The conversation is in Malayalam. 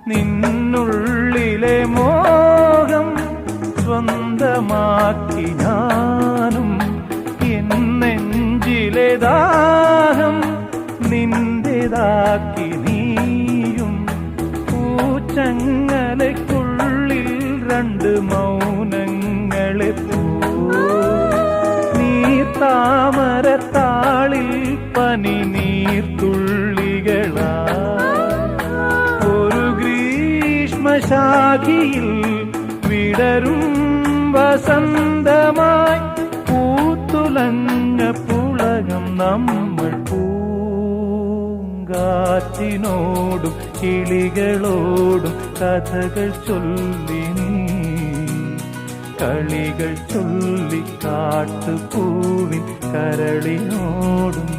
നിന്നുള്ളിലെ മോഹം സ്വന്തമാക്കി ഞാനും, എൻ നെഞ്ചിലെ ദാഹം നിന്റേതാക്കി നീയും. പൂച്ചങ്ങലയ്ക്കുള്ളിൽ രണ്ട് മൗനങ്ങളെ താമരത്താളിൽ പനി നീർത്തുള്ളികളാ. ഒരു ഗ്രീഷ്മശാഖിയിൽ വിടരും വസന്തമായി പൂത്തുലഞ്ഞ പുളകം നമ്മൾ. പൂങ്കാറ്റിനോടും കിളികളോടും കഥകൾ ചൊല്ലി നീ, കളികൾ ചൊല്ലി കാട്ടുപൂവിൻ കരളിനോടും.